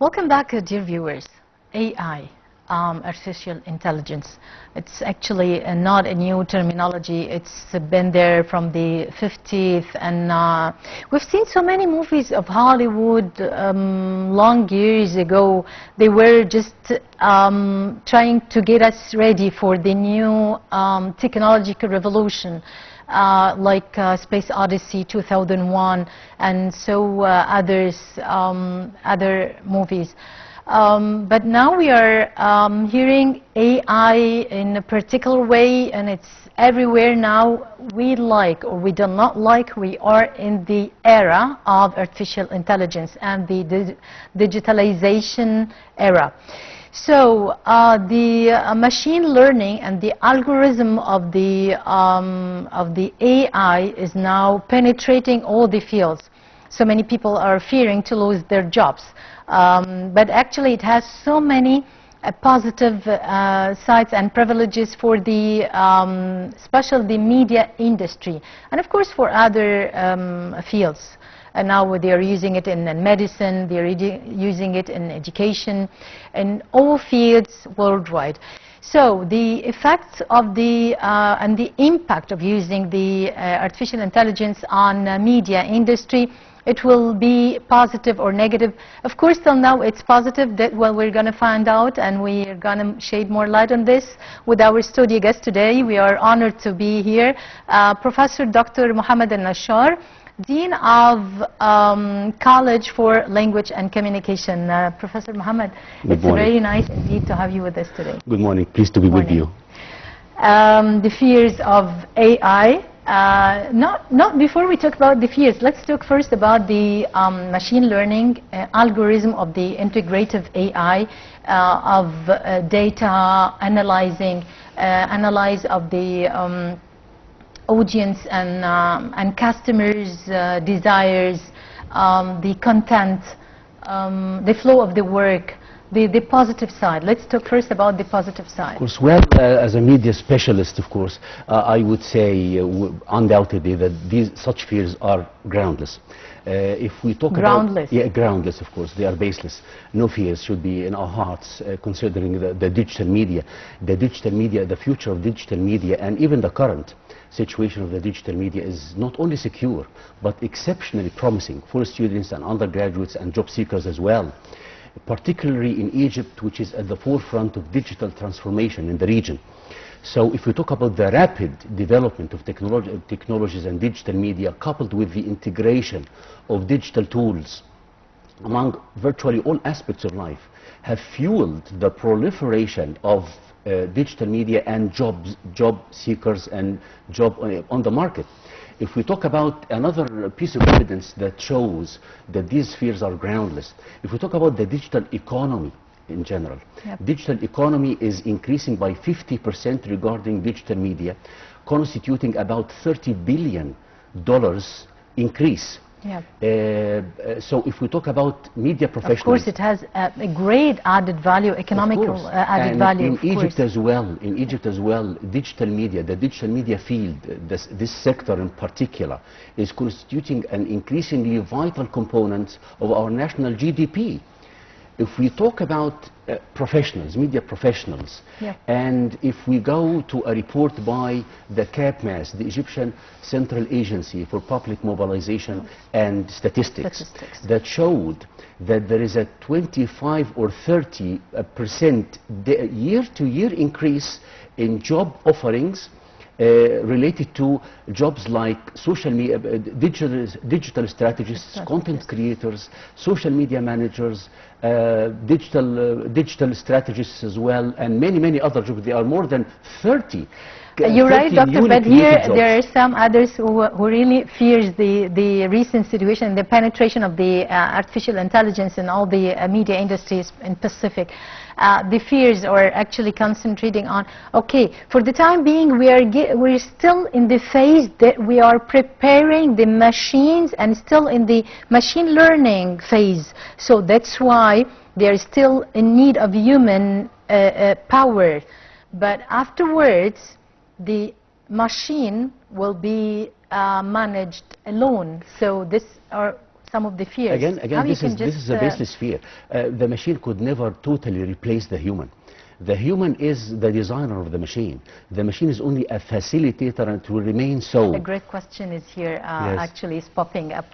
Welcome back, dear viewers. AI, artificial intelligence. It's actually not a new terminology. It's been there from the 50s, and we've seen so many movies of Hollywood long years ago. They were just trying to get us ready for the new technological revolution. Like Space Odyssey 2001 and so other movies. But now we are hearing AI in a particular way, and it's everywhere now. We like or we do not like, we are in the era of artificial intelligence and the digitalization era. So the machine learning and the algorithm of the AI is now penetrating all the fields. So many people are fearing to lose their jobs, but actually it has so many positive sides and privileges for the especially the media industry, and of course for other fields. And now they are using it in medicine, they are using it in education, in all fields worldwide. So the effects of the and the impact of using the artificial intelligence on media industry, it will be positive or negative. Of course, till now it's positive. That well, we're going to find out, and we're going to shed more light on this with our studio guest today. We are honored to be here, Professor Dr. Mohamed and Nashar, Dean of College for Language and Communication. Professor Mohamed, it's very nice indeed to have you with us today. Good morning. Pleased to be with you. The fears of AI. Not before we talk about the fears. Let's talk first about the machine learning algorithm of the integrative AI of data analyzing, analyze of the audience and customers' desires, the content, the flow of the work, the positive side. Let's talk first about the positive side. Of course, well, as a media specialist, of course, I would say undoubtedly that such fears are groundless. If we talk groundless. about groundless, of course, they are baseless. No fears should be in our hearts, considering the digital media, the future of digital media, and even the current situation of the digital media is not only secure, but exceptionally promising for students and undergraduates and job seekers as well, particularly in Egypt, which is at the forefront of digital transformation in the region. So if we talk about the rapid development of technologies and digital media, coupled with the integration of digital tools among virtually all aspects of life, have fueled the proliferation of digital media and job seekers and job on the market. If we talk about another piece of evidence that shows that these fears are groundless, if we talk about the digital economy in general, digital economy is increasing by 50% regarding digital media, constituting about $30 billion increase. So if we talk about media professionals, of course it has a great added value, economical added value. In Egypt as well, digital media, the digital media field, this sector in particular, is constituting an increasingly vital component of our national GDP. If we talk about professionals, media professionals, and if we go to a report by the CAPMAS, the Egyptian Central Agency for Public Mobilization and Statistics, that showed that there is a 25 or 30% year-to-year increase in job offerings related to jobs like social media, digital strategists, content creators, social media managers, digital strategists as well, and many other jobs. There are more than 30. You're right, Doctor, but here there are some others who really fears the recent situation, the penetration of the artificial intelligence in all the media industries in Pacific. The fears are actually concentrating on, okay, for the time being we're still in the phase that we are preparing the machines and still in the machine learning phase. So that's why they're still in need of human power. But afterwards, the machine will be managed alone. So this are some of the fears. Again, How this is a baseless fear. The machine could never totally replace the human. The human is the designer of the machine. The machine is only a facilitator, and it will remain so. A great question is here, Yes. actually is popping up.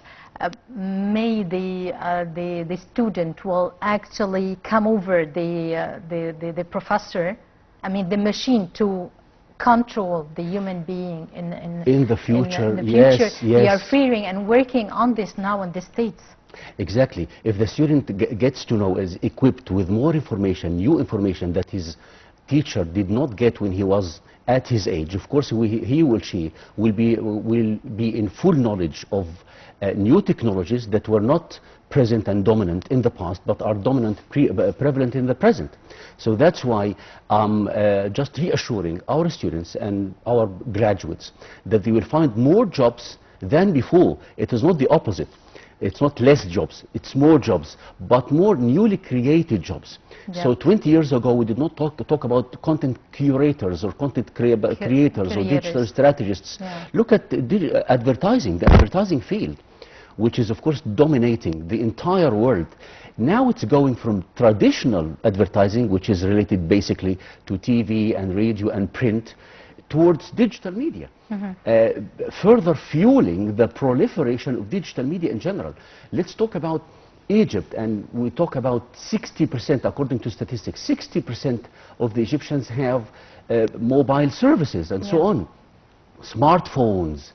May the student will actually come over the professor, I mean the machine, to control the human being in the future. In the future, yes, yes. they are fearing and working on this now in the States. Exactly. If the student gets to know, is equipped with more information, new information that his teacher did not get when he was at his age, of course he or she will be in full knowledge of new technologies that were not present and dominant in the past, but are dominant, prevalent in the present. So that's why I'm just reassuring our students and our graduates that they will find more jobs than before. It is not the opposite. It's not less jobs, it's more jobs, but more newly created jobs. Yeah. So 20 years ago, we did not talk about content curators or content creators or digital strategists. Yeah. Look at the advertising field, which is of course dominating the entire world. Now it's going from traditional advertising, which is related basically to TV and radio and print, towards digital media, further fueling the proliferation of digital media in general. Let's talk about Egypt, and we talk about 60%, according to statistics, 60% of the Egyptians have mobile services and so on. Smartphones,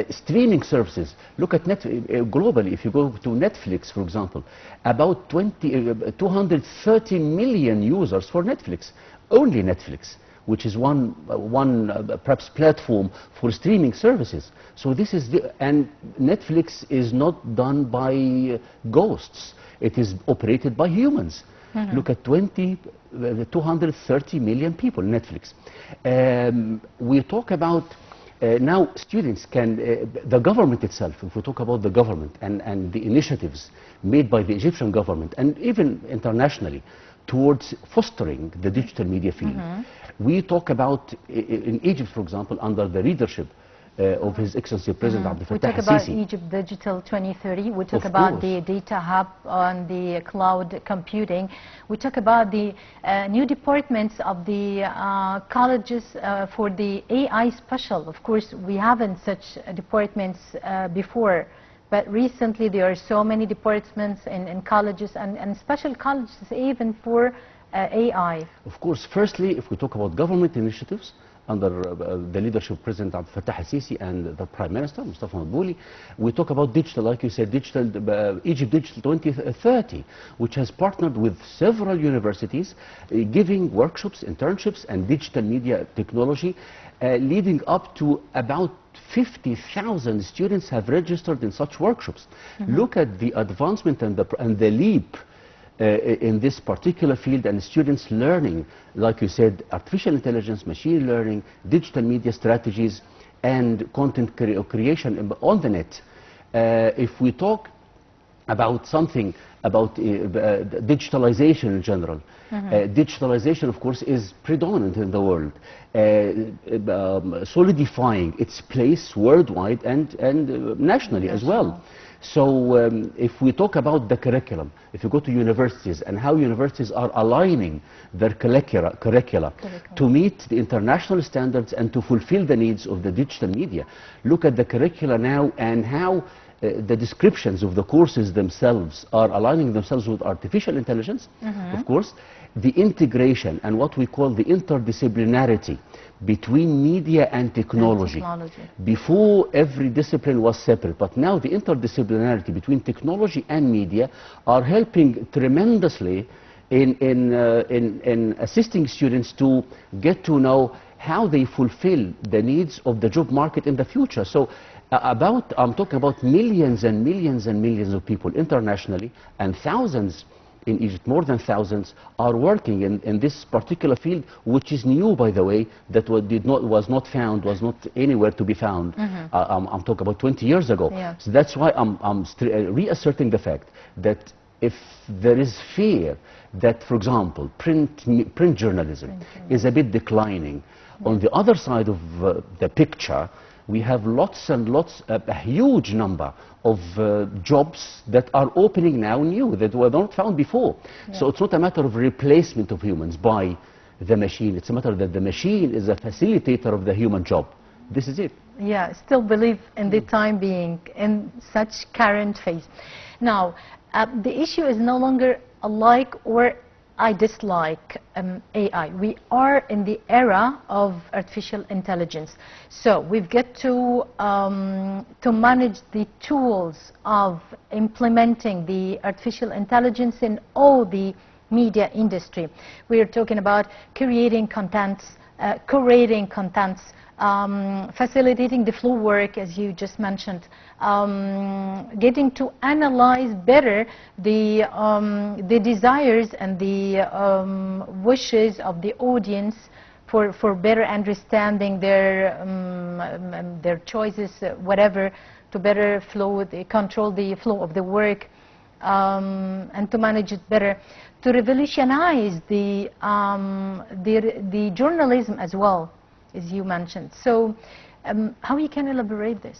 streaming services. Look at globally, if you go to Netflix, for example, about 230 million users for Netflix, only Netflix, which is one perhaps platform for streaming services. So this is and Netflix is not done by ghosts. It is operated by humans. Look at 230 million people, Netflix. We talk about now students can, the government itself, if we talk about the government and the initiatives made by the Egyptian government and even internationally towards fostering the digital media field. We talk about, in Egypt, for example, under the leadership of His Excellency President Abdel Fattah We talk about al-Sisi. Egypt Digital 2030. We talk Of about course. the data hub on the cloud computing. We talk about the new departments of the colleges for the AI special. Of course, we haven't such departments before. But recently there are so many departments in colleges and special colleges even for AI. Of course, firstly, if we talk about government initiatives under the leadership of President Abdel Fattah al-Sisi and the Prime Minister, Mustafa Madbouli, we talk about digital, like you said, Egypt Digital 2030, which has partnered with several universities, giving workshops, internships, and digital media technology, leading up to about 50,000 students have registered in such workshops. Look at the advancement and the leap in this particular field, and students learning, like you said, artificial intelligence, machine learning, digital media strategies, and content creation on the net. If we talk about something about digitalization in general, digitalization, of course, is predominant in the world, solidifying its place worldwide and nationally as well. So if we talk about the curriculum, if you go to universities and how universities are aligning their curricula to meet the international standards and to fulfill the needs of the digital media, look at the curricula now and how the descriptions of the courses themselves are aligning themselves with artificial intelligence, of course, the integration and what we call the interdisciplinarity between media and technology. Before, every discipline was separate, but now the interdisciplinarity between technology and media are helping tremendously in assisting students to get to know how they fulfill the needs of the job market in the future. So I'm talking about millions and millions and millions of people internationally, and thousands in Egypt, more than thousands, are working in this particular field, which is new, by the way, that was not anywhere to be found. I'm talking about 20 years ago. So that's why I'm reasserting the fact that if there is fear that, for example, print journalism is a bit declining, on the other side of the picture, we have lots and lots, a huge number of jobs that are opening now new, that were not found before. Yeah. So it's not a matter of replacement of humans by the machine. It's a matter that the machine is a facilitator of the human job. This is it. Yeah, still believe in the time being in such current phase. Now, the issue is no longer a like or I dislike AI. We are in the era of artificial intelligence. So we've got to manage the tools of implementing the artificial intelligence in all the media industry. We are talking about creating contents, curating contents, facilitating the flow work, as you just mentioned, getting to analyze better the desires and the wishes of the audience for better understanding their choices, whatever, to better control the flow of the work, and to manage it better, to revolutionize the journalism as well, as you mentioned. So how you can elaborate this?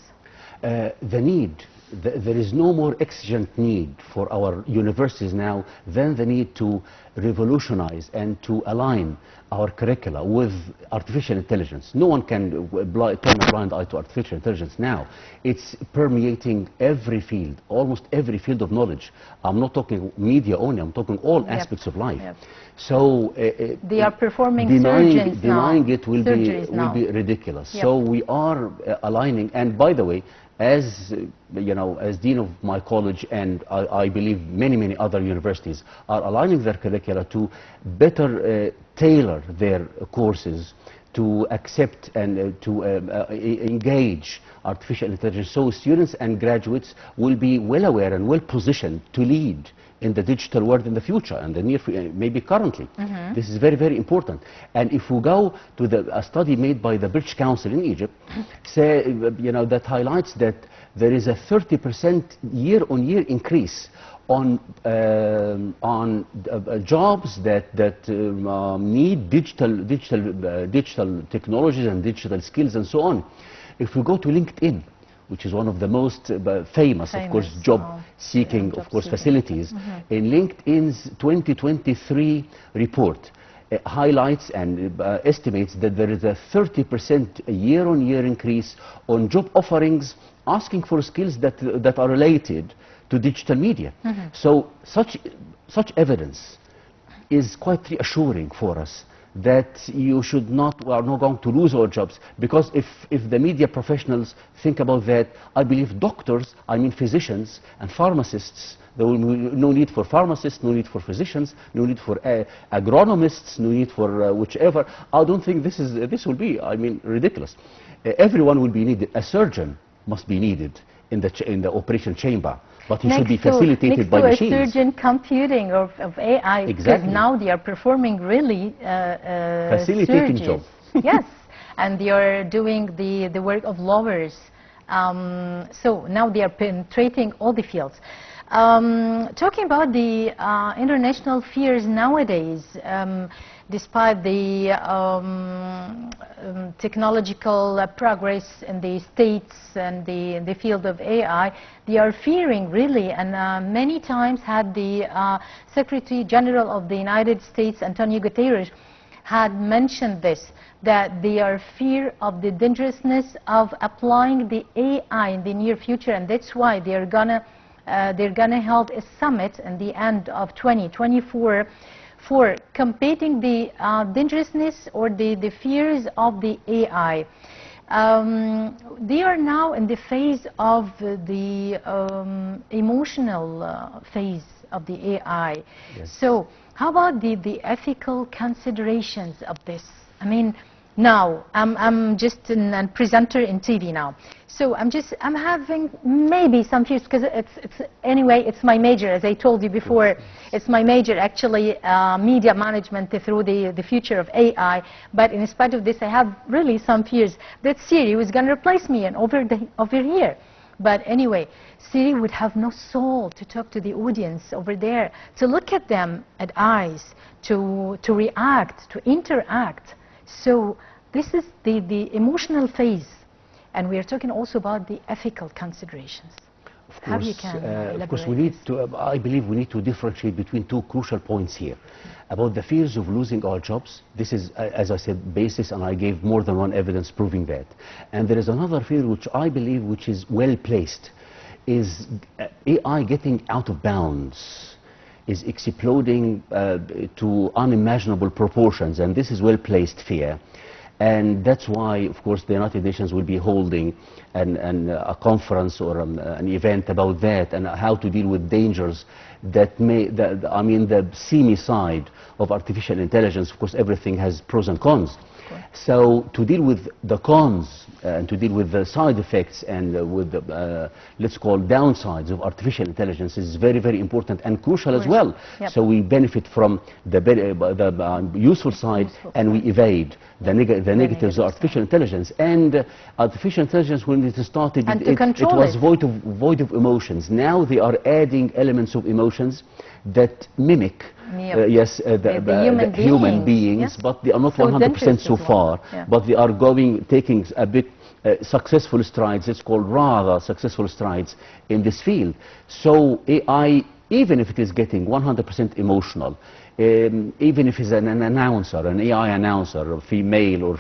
The need, there is no more exigent need for our universities now than the need to revolutionize and to align our curricula with artificial intelligence. No one can turn a blind eye to artificial intelligence now. It's permeating every field, almost every field of knowledge. I'm not talking media only, I'm talking all aspects of life. Yep. So they are performing denying now. it will be ridiculous. Yep. So we are aligning, and by the way, as you know, as dean of my college, and I believe many other universities are aligning their curricula to better tailor their courses to accept and to engage artificial intelligence, so students and graduates will be well aware and well positioned to lead in the digital world in the future and the near maybe currently. This is very important. And if we go to a study made by the British Council in Egypt, say, you know, that highlights that there is a 30% year-on-year increase on jobs that need digital technologies and digital skills and so on. If we go to LinkedIn, which is one of the most famous, of course, job-seeking, facilities, in LinkedIn's 2023 report, highlights and estimates that there is a 30% year-on-year increase on job offerings asking for skills that are related to digital media. So such evidence is quite reassuring for us that we are not going to lose our jobs, because if the media professionals think about that, I believe doctors, I mean physicians and pharmacists, there will be no need for pharmacists, no need for physicians, no need for agronomists, no need for whichever. I don't think this will be, I mean, ridiculous. Everyone will be needed. A surgeon must be needed in the operation chamber, but he should be facilitated by machines. Next to a surgeon computing of AI, because now they are performing really facilitating jobs. Yes, and they are doing the work of lawyers. So now they are penetrating all the fields. Talking about the international fears nowadays, despite the technological progress in the states and the field of AI, they are fearing really, and many times had the Secretary General of the United States, Antonio Guterres, had mentioned this, that they are fear of the dangerousness of applying the AI in the near future, and that's why they're gonna hold a summit in the end of 2024 for combating the dangerousness or the fears of the AI. They are now in the phase of the emotional phase of the AI. Yes. So how about the ethical considerations of this? I mean, now I'm just a presenter in TV now, so I'm having maybe some fears, because it's my major, as I told you before. It's my major actually, media management through the future of AI. But in spite of this, I have really some fears that Siri was going to replace me and over here. But anyway, Siri would have no soul to talk to the audience over there, to look at them at eyes, to react, to interact. So this is the emotional phase. And we are talking also about the ethical considerations. How you can of course, elaborate we need this? to. I believe we need to differentiate between two crucial points here. About the fears of losing our jobs, this is, as I said, basis, and I gave more than one evidence proving that. And there is another fear which I believe which is well placed, is AI getting out of bounds, is exploding to unimaginable proportions, and this is well placed fear. And that's why, of course, the United Nations will be holding a conference or an event about that, and how to deal with dangers that I mean, the seamy side of artificial intelligence. Of course, everything has pros and cons. So to deal with the cons and to deal with the side effects and with the, let's call, downsides of artificial intelligence is very, very important and crucial as well. Yep. So we benefit from the useful side, and we evade the negatives of artificial intelligence. And artificial intelligence, when it started, it was void of emotions. Now they are adding elements of emotions that mimic the human beings, yes. But they are not 100% so far. Yeah. But they are taking a bit successful strides. It's called rather successful strides in this field. So AI, even if it is getting 100% emotional, even if it's an announcer, an AI announcer, or female,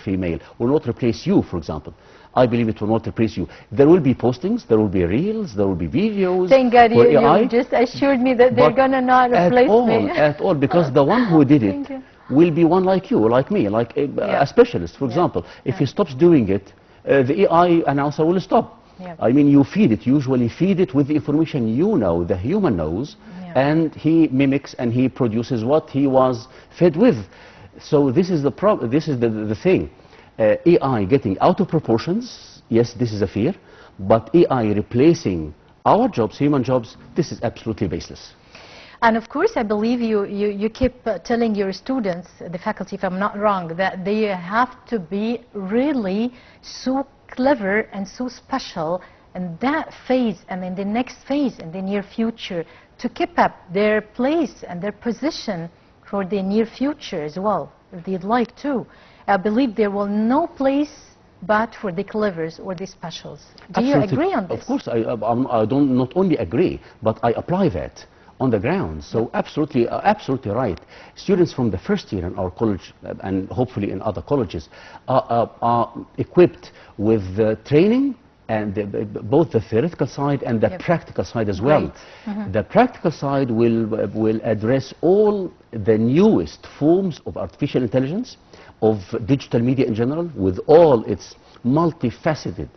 will not replace you, for example. I believe it will not replace you. There will be postings, there will be reels, there will be videos. Thank God you just assured me that they're going to not replace me. At all, because the one who did it will be one like you, like me, like a specialist, for example. If he stops doing it, the AI announcer will stop. I mean, you usually feed it with the information you know, the human knows, and he mimics and he produces what he was fed with. So this is the problem. This is the thing. AI getting out of proportions, yes, this is a fear, but AI replacing our jobs, human jobs, this is absolutely baseless. And of course, I believe you keep telling your students, the faculty, if I'm not wrong, that they have to be really so clever and so special in that phase and in the next phase in the near future to keep up their place and their position for the near future as well, if they'd like to. I believe there will no place but for the clevers or the specials. Do you agree on this? Of course, I don't not only agree, but I apply that on the ground. So absolutely right. Students from the first year in our college, and hopefully in other colleges, are equipped with training, and both the theoretical side and the practical side as well. Right. The practical side will address all the newest forms of artificial intelligence, of digital media in general, with all its multifaceted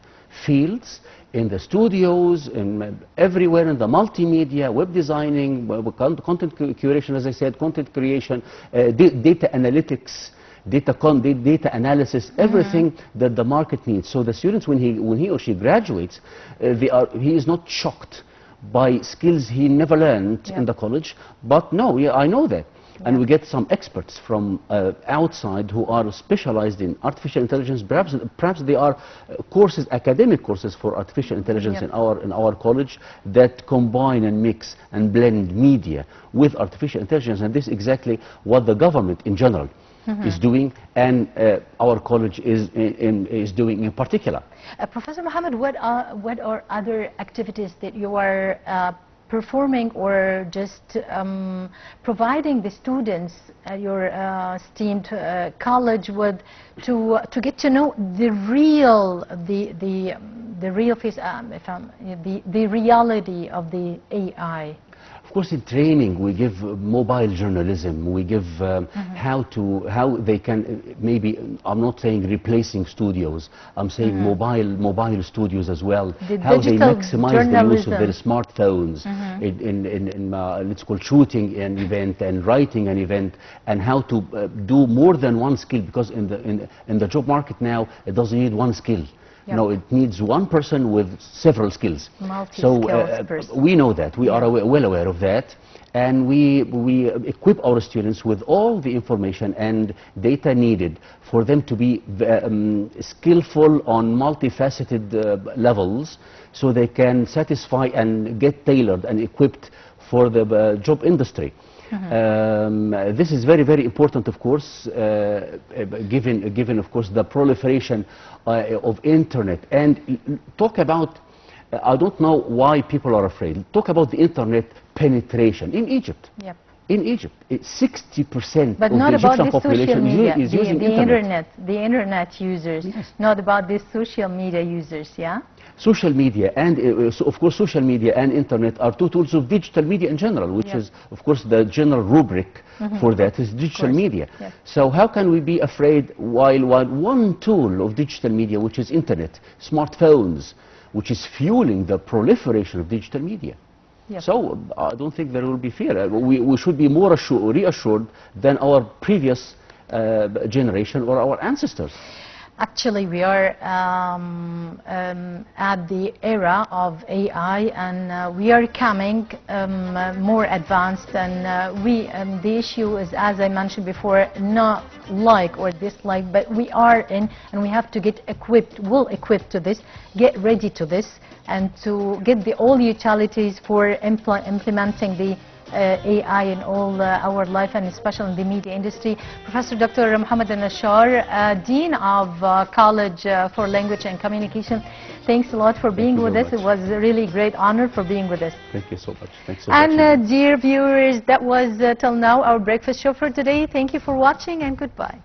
fields in the studios, in everywhere in the multimedia, web designing, content curation, as I said, content creation, data analytics, data analysis, everything that the market needs. So the students, when he or she graduates, he is not shocked by skills he never learned in the college. But no, I know that. And we get some experts from outside who are specialized in artificial intelligence. Perhaps they are courses, academic courses for artificial intelligence in our college that combine and mix and blend media with artificial intelligence. And this is exactly what the government in general is doing, and our college is doing in particular. Professor Mohamed, what are other activities that you are performing or just providing the students at your esteemed college with to get to know the real face, the reality of the AI? Of course, in training we give mobile journalism. We give how they can, maybe, I'm not saying replacing studios, I'm saying mobile studios as well. How they maximize the use of their smartphones in let's call shooting an event and writing an event, and how to do more than one skill, because in the job market now it doesn't need one skill. No, it needs one person with several skills. So we know that. We are well aware of that. And we equip our students with all the information and data needed for them to be skillful on multifaceted levels, so they can satisfy and get tailored and equipped for the job industry. This is very, very important, of course, given, of course, the proliferation of internet. And talk about, I don't know why people are afraid. Talk about the internet penetration in Egypt. Yep. In Egypt, 60% but of not the about Egyptian the social population media, is using internet. The internet users, Yes. not about the social media users, yeah? Social media and, so of course, social media and internet are two tools of digital media in general, which Yep. is, of course, the general rubric for that is digital media. Yep. So how can we be afraid while one tool of digital media, which is internet, smartphones, which is fueling the proliferation of digital media? Yep. So I don't think there will be fear. We should be more reassured than our previous generation or our ancestors. Actually, we are at the era of AI, and we are coming more advanced. And the issue is, as I mentioned before, not like or dislike, but we are in, and we have to get equipped, well equipped to this, get ready to this, and to get all utilities for implementing the AI in all our life, and especially in the media industry. Professor Dr. Mohamed Nashar, Dean of College for Language and Communication, thanks a lot for being with us. It was a really great honor for being with us. Thank you so much. Thanks so much. And dear viewers, that was till now our breakfast show for today. Thank you for watching, and goodbye.